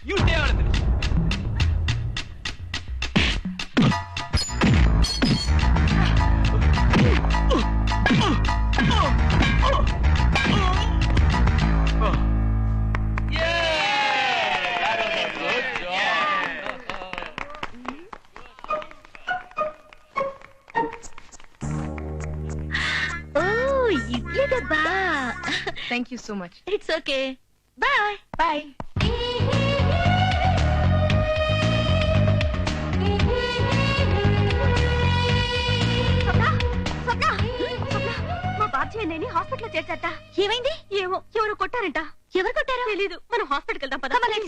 You stay on it. Thank you so much. It's okay. Bye. Bye. మా బాధ్య నేను hospital చేర్చట.